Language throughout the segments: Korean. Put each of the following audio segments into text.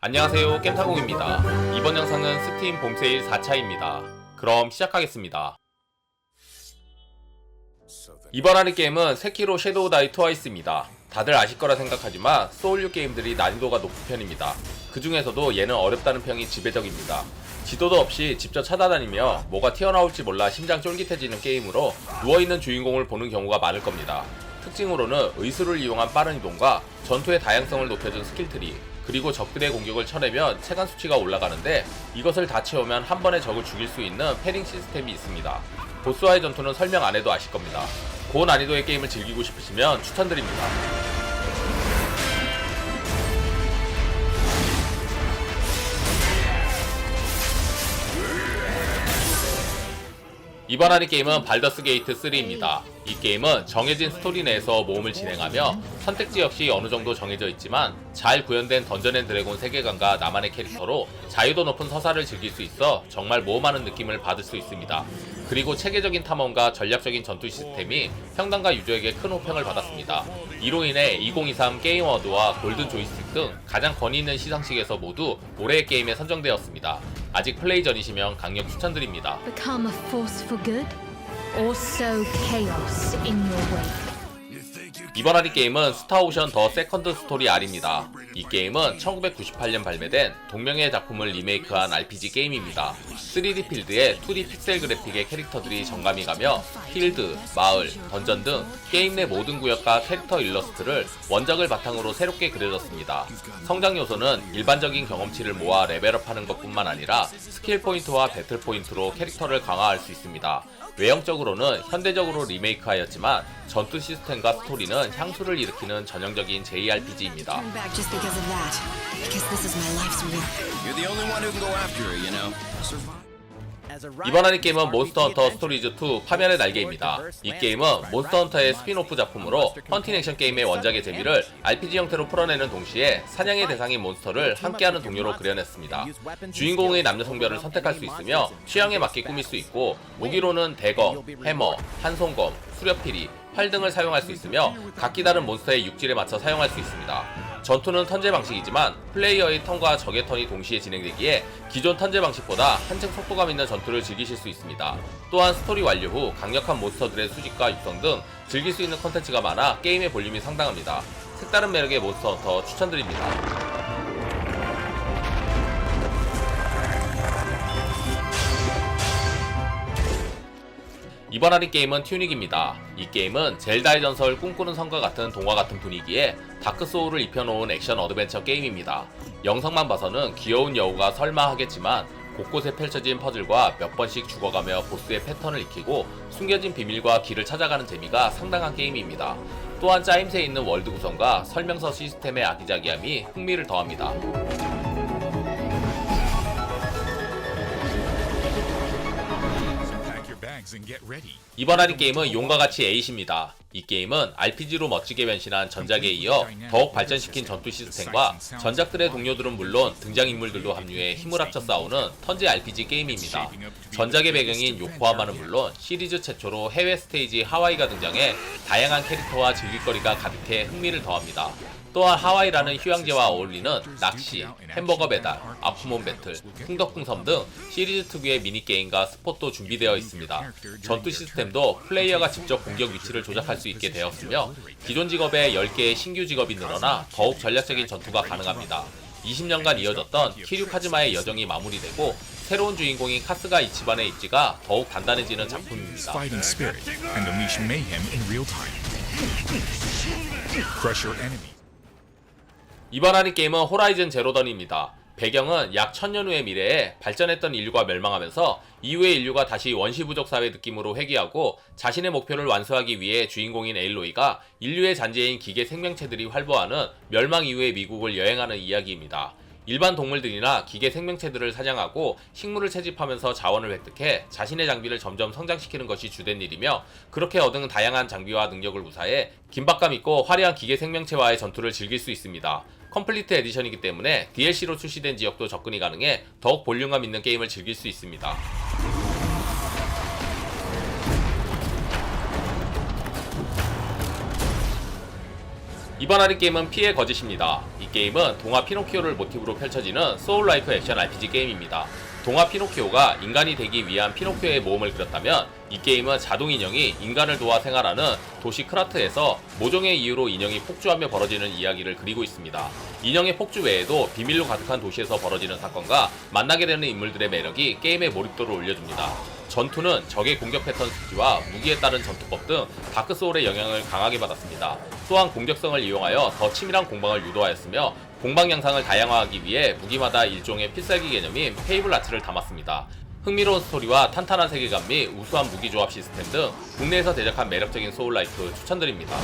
안녕하세요, 겜타공입니다. 이번 영상은 스팀 봄세일 4차입니다. 그럼 시작하겠습니다. 이번 하는 게임은 세키로 섀도우 다이 트와이스입니다. 다들 아실 거라 생각하지만 소울류 게임들이 난이도가 높은 편입니다. 그 중에서도 얘는 어렵다는 평이 지배적입니다. 지도도 없이 직접 찾아다니며 뭐가 튀어나올지 몰라 심장 쫄깃해지는 게임으로 누워있는 주인공을 보는 경우가 많을 겁니다. 특징으로는 의수를 이용한 빠른 이동과 전투의 다양성을 높여준 스킬트리, 그리고 적들의 공격을 쳐내면 체감 수치가 올라가는데 이것을 다 채우면 한 번에 적을 죽일 수 있는 패링 시스템이 있습니다. 보스와의 전투는 설명 안 해도 아실 겁니다. 고난이도의 게임을 즐기고 싶으시면 추천드립니다. 이번 하는 게임은 발더스 게이트 3입니다. 이 게임은 정해진 스토리 내에서 모험을 진행하며 선택지 역시 어느정도 정해져 있지만 잘 구현된 던전 앤 드래곤 세계관과 나만의 캐릭터로 자유도 높은 서사를 즐길 수 있어 정말 모험하는 느낌을 받을 수 있습니다. 그리고 체계적인 탐험과 전략적인 전투 시스템이 평단과 유저에게 큰 호평을 받았습니다. 이로 인해 2023 게임 어워드와 골든 조이스틱 등 가장 권위 있는 시상식에서 모두 올해의 게임에 선정되었습니다. 아직 플레이 전이시면 강력 추천드립니다. Become a force for good, or sow chaos in your wake. 이번 하리 게임은 스타오션 더 세컨드 스토리 R입니다. 이 게임은 1998년 발매된 동명의 작품을 리메이크한 RPG 게임입니다. 3D 필드에 2D 픽셀 그래픽의 캐릭터들이 정감이 가며 필드, 마을, 던전 등 게임 내 모든 구역과 캐릭터 일러스트를 원작을 바탕으로 새롭게 그려졌습니다. 성장 요소는 일반적인 경험치를 모아 레벨업하는 것뿐만 아니라 스킬 포인트와 배틀 포인트로 캐릭터를 강화할 수 있습니다. 외형적으로는 현대적으로 리메이크하였지만 전투 시스템과 스토리는 향수를 일으키는 전형적인 JRPG입니다. 이번 하는 게임은 몬스터 헌터 스토리즈 2 파멸의 날개입니다. 이 게임은 몬스터 헌터의 스핀오프 작품으로 헌팅 액션 게임의 원작의 재미를 RPG 형태로 풀어내는 동시에 사냥의 대상인 몬스터를 함께하는 동료로 그려냈습니다. 주인공의 남녀 성별을 선택할 수 있으며 취향에 맞게 꾸밀 수 있고 무기로는 대검, 해머, 한손검, 수렵피리, 활 등을 사용할 수 있으며 각기 다른 몬스터의 육질에 맞춰 사용할 수 있습니다. 전투는 턴제 방식이지만 플레이어의 턴과 적의 턴이 동시에 진행되기에 기존 턴제 방식보다 한층 속도감 있는 전투를 즐기실 수 있습니다. 또한 스토리 완료 후 강력한 몬스터들의 수집과 육성 등 즐길 수 있는 컨텐츠가 많아 게임의 볼륨이 상당합니다. 색다른 매력의 몬스터 헌터 추천드립니다. 이번 하리 게임은 튜닉입니다. 이 게임은 젤다의 전설 꿈꾸는 성과 같은 동화 같은 분위기에 다크소울을 입혀놓은 액션 어드벤처 게임입니다. 영상만 봐서는 귀여운 여우가 설마 하겠지만 곳곳에 펼쳐진 퍼즐과 몇 번씩 죽어가며 보스의 패턴을 익히고 숨겨진 비밀과 길을 찾아가는 재미가 상당한 게임입니다. 또한 짜임새 있는 월드 구성과 설명서 시스템의 아기자기함이 흥미를 더합니다. 이번 하리 게임은 용과 같이 에잇입니다. 이 게임은 RPG로 멋지게 변신한 전작에 이어 더욱 발전시킨 전투 시스템과 전작들의 동료들은 물론 등장인물들도 합류해 힘을 합쳐 싸우는 턴제 RPG 게임입니다. 전작의 배경인 요코하마는 물론 시리즈 최초로 해외 스테이지 하와이가 등장해 다양한 캐릭터와 즐길거리가 가득해 흥미를 더합니다. 또한 하와이라는 휴양지와 어울리는 낚시, 햄버거 배달, 아프몬 배틀, 풍덕풍섬 등 시리즈 특유의 미니게임과 스폿도 준비되어 있습니다. 전투 시스템도 플레이어가 직접 공격 위치를 조작할 수 있게 되었으며 기존 직업에 10개의 신규 직업이 늘어나 더욱 전략적인 전투가 가능합니다. 20년간 이어졌던 키류 카즈마의 여정이 마무리되고 새로운 주인공인 카스가 이치반의 입지가 더욱 단단해지는 작품입니다. 이번 하리 게임은 호라이즌 제로던입니다. 배경은 약 1000년 후의 미래에 발전했던 인류가 멸망하면서 이후의 인류가 다시 원시부족 사회 느낌으로 회귀하고 자신의 목표를 완수하기 위해 주인공인 에일로이가 인류의 잔재인 기계 생명체들이 활보하는 멸망 이후의 미국을 여행하는 이야기입니다. 일반 동물들이나 기계 생명체들을 사냥하고 식물을 채집하면서 자원을 획득해 자신의 장비를 점점 성장시키는 것이 주된 일이며 그렇게 얻은 다양한 장비와 능력을 무사해 긴박감 있고 화려한 기계 생명체와의 전투를 즐길 수 있습니다. 컴플리트 에디션이기 때문에 DLC로 출시된 지역도 접근이 가능해 더욱 볼륨감 있는 게임을 즐길 수 있습니다. 이번 할인 게임은 피해 거짓입니다. 이 게임은 동화 피노키오를 모티브로 펼쳐지는 소울라이크 액션 RPG 게임입니다. 동화 피노키오가 인간이 되기 위한 피노키오의 모험을 그렸다면 이 게임은 자동 인형이 인간을 도와 생활하는 도시 크라트에서 모종의 이유로 인형이 폭주하며 벌어지는 이야기를 그리고 있습니다. 인형의 폭주 외에도 비밀로 가득한 도시에서 벌어지는 사건과 만나게 되는 인물들의 매력이 게임의 몰입도를 올려줍니다. 전투는 적의 공격 패턴 수치와 무기에 따른 전투법 등 다크소울의 영향을 강하게 받았습니다. 또한 공격성을 이용하여 더 치밀한 공방을 유도하였으며 공방 양상을 다양화하기 위해 무기마다 일종의 필살기 개념인 페이블 아츠를 담았습니다. 흥미로운 스토리와 탄탄한 세계관 및 우수한 무기 조합 시스템 등 국내에서 제작한 매력적인 소울라이크 추천드립니다.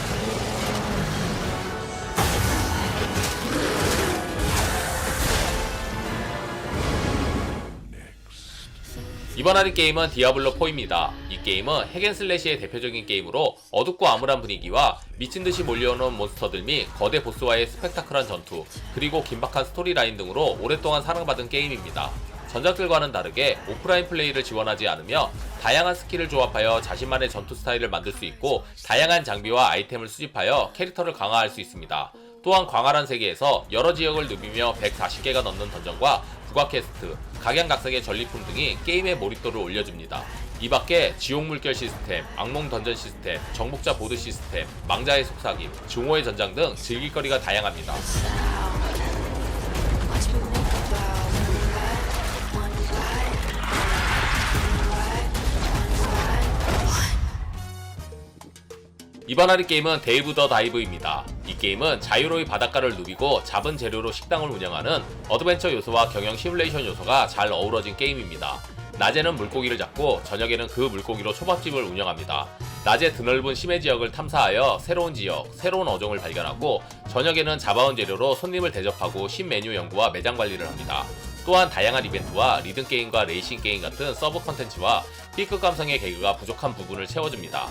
이번 할인 게임은 디아블로4입니다. 이 게임은 핵앤슬래시의 대표적인 게임으로 어둡고 암울한 분위기와 미친듯이 몰려오는 몬스터들 및 거대 보스와의 스펙타클한 전투, 그리고 긴박한 스토리라인 등으로 오랫동안 사랑받은 게임입니다. 전작들과는 다르게 오프라인 플레이를 지원하지 않으며 다양한 스킬을 조합하여 자신만의 전투 스타일을 만들 수 있고 다양한 장비와 아이템을 수집하여 캐릭터를 강화할 수 있습니다. 또한 광활한 세계에서 여러 지역을 누비며 140개가 넘는 던전과 부가 퀘스트, 각양각색의 전리품 등이 게임의 몰입도를 올려줍니다. 이 밖에 지옥 물결 시스템, 악몽 던전 시스템, 정복자 보드 시스템, 망자의 속삭임, 증오의 전장 등 즐길거리가 다양합니다. 이번 할인 게임은 데이브 더 다이브입니다. 이 게임은 자유로이 바닷가를 누비고 잡은 재료로 식당을 운영하는 어드벤처 요소와 경영 시뮬레이션 요소가 잘 어우러진 게임입니다. 낮에는 물고기를 잡고 저녁에는 그 물고기로 초밥집을 운영합니다. 낮에 드넓은 심해 지역을 탐사하여 새로운 지역, 새로운 어종을 발견하고 저녁에는 잡아온 재료로 손님을 대접하고 신메뉴 연구와 매장 관리를 합니다. 또한 다양한 이벤트와 리듬게임과 레이싱게임 같은 서브 컨텐츠와 B급 감성의 개그가 부족한 부분을 채워줍니다.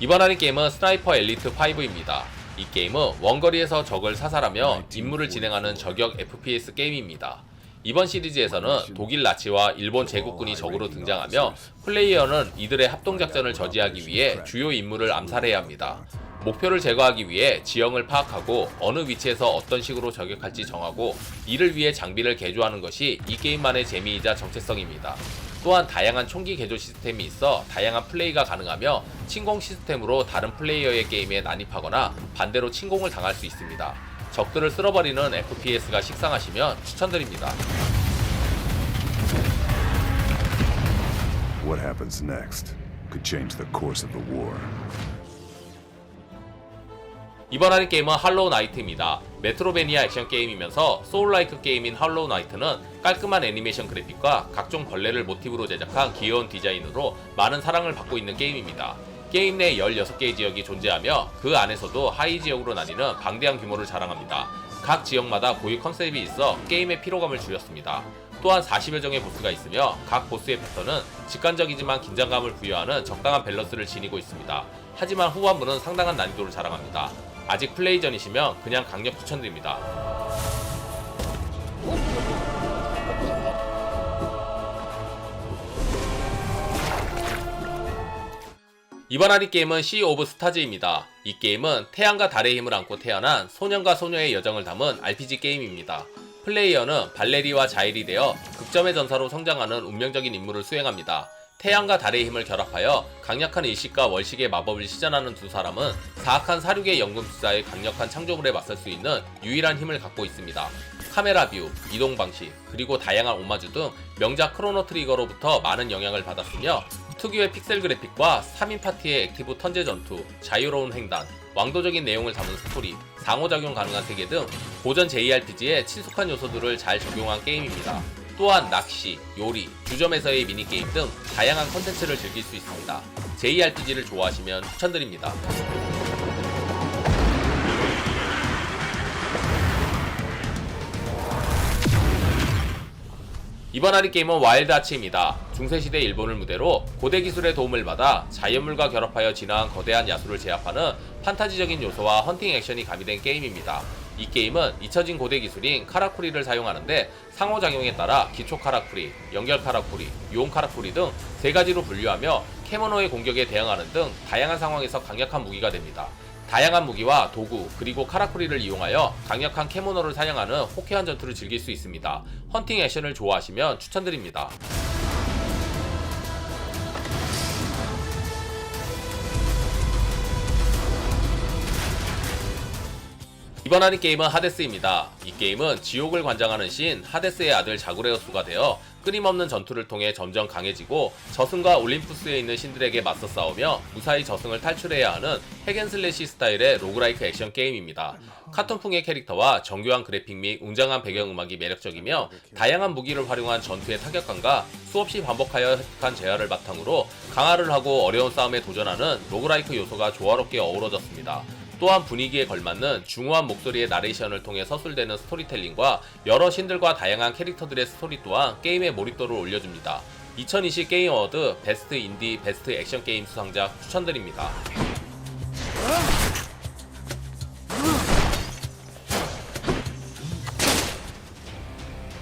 이번 할인 게임은 스나이퍼 엘리트 5입니다. 이 게임은 원거리에서 적을 사살하며 임무를 진행하는 저격 FPS 게임입니다. 이번 시리즈에서는 독일 나치와 일본 제국군이 적으로 등장하며 플레이어는 이들의 합동작전을 저지하기 위해 주요 인물을 암살해야 합니다. 목표를 제거하기 위해 지형을 파악하고 어느 위치에서 어떤 식으로 저격할지 정하고 이를 위해 장비를 개조하는 것이 이 게임만의 재미이자 정체성입니다. 또한 다양한 총기 개조 시스템이 있어 다양한 플레이가 가능하며 침공 시스템으로 다른 플레이어의 게임에 난입하거나 반대로 침공을 당할 수 있습니다. 적들을 쓸어버리는 FPS가 식상하시면 추천드립니다. What happens next could change the course of the war. 이번 할인 게임은 할로우 나이트입니다. 메트로베니아 액션 게임이면서 소울라이크 게임인 할로우 나이트는 깔끔한 애니메이션 그래픽과 각종 벌레를 모티브로 제작한 귀여운 디자인으로 많은 사랑을 받고 있는 게임입니다. 게임 내 16개의 지역이 존재하며 그 안에서도 하이 지역으로 나뉘는 방대한 규모를 자랑합니다. 각 지역마다 고유 컨셉이 있어 게임의 피로감을 줄였습니다. 또한 40여 종의 보스가 있으며 각 보스의 패턴은 직관적이지만 긴장감을 부여하는 적당한 밸런스를 지니고 있습니다. 하지만 후반부는 상당한 난이도를 자랑합니다. 아직 플레이 전이시면 그냥 강력 추천드립니다. 이번 할인 게임은 시 오브 스타즈입니다. 이 게임은 태양과 달의 힘을 안고 태어난 소년과 소녀의 여정을 담은 RPG 게임입니다. 플레이어는 발레리와 자일이 되어 극점의 전사로 성장하는 운명적인 임무를 수행합니다. 태양과 달의 힘을 결합하여 강력한 일식과 월식의 마법을 시전하는 두 사람은 사악한 사륙의 연금술사의 강력한 창조물에 맞설 수 있는 유일한 힘을 갖고 있습니다. 카메라 뷰, 이동 방식, 그리고 다양한 오마주 등 명작 크로노 트리거로부터 많은 영향을 받았으며 특유의 픽셀 그래픽과 3인 파티의 액티브 턴제 전투, 자유로운 횡단, 왕도적인 내용을 담은 스토리, 상호작용 가능한 세계 등 고전 JRPG의 친숙한 요소들을 잘 적용한 게임입니다. 또한 낚시, 요리, 주점에서의 미니게임 등 다양한 컨텐츠를 즐길 수 있습니다. JRPG를 좋아하시면 추천드립니다. 이번 할인 게임은 와일드 아치입니다. 중세시대 일본을 무대로 고대 기술의 도움을 받아 자연물과 결합하여 진화한 거대한 야수를 제압하는 판타지적인 요소와 헌팅 액션이 가미된 게임입니다. 이 게임은 잊혀진 고대 기술인 카라쿠리를 사용하는데 상호작용에 따라 기초 카라쿠리, 연결 카라쿠리, 유온 카라쿠리 등 세 가지로 분류하며 캐모노의 공격에 대응하는 등 다양한 상황에서 강력한 무기가 됩니다. 다양한 무기와 도구 그리고 카라쿠리를 이용하여 강력한 캐모노를 사냥하는 호쾌한 전투를 즐길 수 있습니다. 헌팅 액션을 좋아하시면 추천드립니다. 이번 하는 게임은 하데스입니다. 이 게임은 지옥을 관장하는 신 하데스의 아들 자구레우스가 되어 끊임없는 전투를 통해 점점 강해지고 저승과 올림푸스에 있는 신들에게 맞서 싸우며 무사히 저승을 탈출해야 하는 핵앤슬래시 스타일의 로그라이크 액션 게임입니다. 카툰풍의 캐릭터와 정교한 그래픽 및 웅장한 배경음악이 매력적이며 다양한 무기를 활용한 전투의 타격감과 수없이 반복하여 획득한 재화를 바탕으로 강화를 하고 어려운 싸움에 도전하는 로그라이크 요소가 조화롭게 어우러졌습니다. 또한 분위기에 걸맞는 중후한 목소리의 나레이션을 통해 서술되는 스토리텔링과 여러 신들과 다양한 캐릭터들의 스토리 또한 게임의 몰입도를 올려줍니다. 2020 게임 어워드 베스트 인디 베스트 액션 게임 수상작 추천드립니다.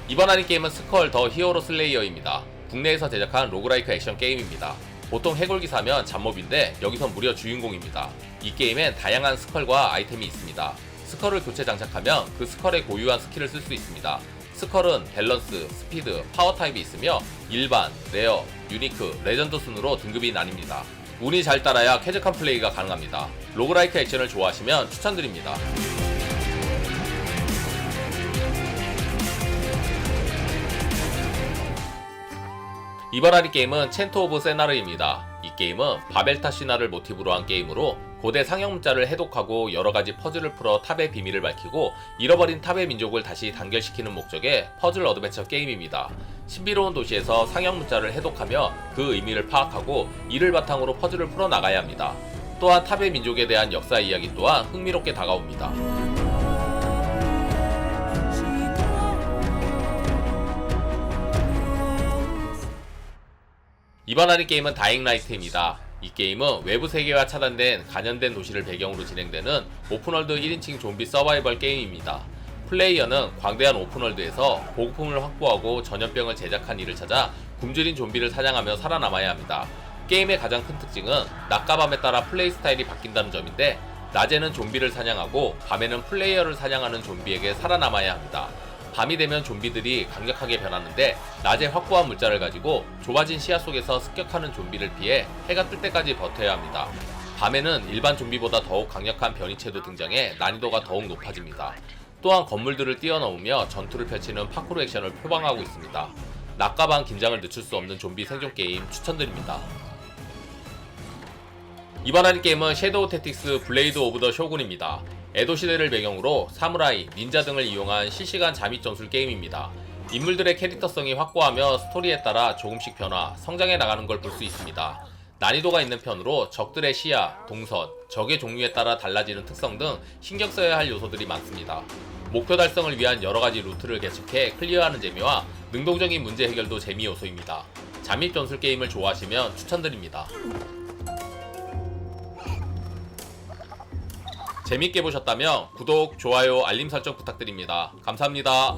이번 하는 게임은 스컬 더 히어로 슬레이어입니다. 국내에서 제작한 로그라이크 액션 게임입니다. 보통 해골기사면 잡몹인데 여기선 무려 주인공입니다. 이 게임엔 다양한 스컬과 아이템이 있습니다. 스컬을 교체 장착하면 그 스컬의 고유한 스킬을 쓸 수 있습니다. 스컬은 밸런스, 스피드, 파워 타입이 있으며 일반, 레어, 유니크, 레전드 순으로 등급이 나뉩니다. 운이 잘 따라야 쾌적한 플레이가 가능합니다. 로그라이크 액션을 좋아하시면 추천드립니다. 이번 하리 게임은 챈트 오브 세나르입니다. 이 게임은 바벨타 신화를 모티브로 한 게임으로 고대 상형 문자를 해독하고 여러가지 퍼즐을 풀어 탑의 비밀을 밝히고 잃어버린 탑의 민족을 다시 단결시키는 목적의 퍼즐 어드벤처 게임입니다. 신비로운 도시에서 상형 문자를 해독하며 그 의미를 파악하고 이를 바탕으로 퍼즐을 풀어나가야 합니다. 또한 탑의 민족에 대한 역사 이야기 또한 흥미롭게 다가옵니다. 이번 하는 게임은 다잉라이트입니다. 이 게임은 외부 세계와 차단된 간연된 도시를 배경으로 진행되는 오픈월드 1인칭 좀비 서바이벌 게임입니다. 플레이어는 광대한 오픈월드에서 보급품을 확보하고 전염병을 제작한 이를 찾아 굶주린 좀비를 사냥하며 살아남아야 합니다. 게임의 가장 큰 특징은 낮과 밤에 따라 플레이 스타일이 바뀐다는 점인데 낮에는 좀비를 사냥하고 밤에는 플레이어를 사냥하는 좀비에게 살아남아야 합니다. 밤이 되면 좀비들이 강력하게 변하는데 낮에 확보한 물자를 가지고 좁아진 시야 속에서 습격하는 좀비를 피해 해가 뜰 때까지 버텨야 합니다. 밤에는 일반 좀비보다 더욱 강력한 변이체도 등장해 난이도가 더욱 높아집니다. 또한 건물들을 뛰어넘으며 전투를 펼치는 파쿠르 액션을 표방하고 있습니다. 낮과 밤 긴장을 늦출 수 없는 좀비 생존 게임 추천드립니다. 이번 하는 게임은 섀도우 택틱스 블레이드 오브 더 쇼군입니다. 에도 시대를 배경으로 사무라이, 닌자 등을 이용한 실시간 잠입 전술 게임입니다. 인물들의 캐릭터성이 확고하며 스토리에 따라 조금씩 변화, 성장해 나가는 걸 볼 수 있습니다. 난이도가 있는 편으로 적들의 시야, 동선, 적의 종류에 따라 달라지는 특성 등 신경 써야 할 요소들이 많습니다. 목표 달성을 위한 여러가지 루트를 개척해 클리어하는 재미와 능동적인 문제 해결도 재미 요소입니다. 잠입 전술 게임을 좋아하시면 추천드립니다. 재밌게 보셨다면 구독, 좋아요, 알림 설정 부탁드립니다. 감사합니다.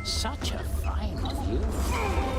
Such a fine view.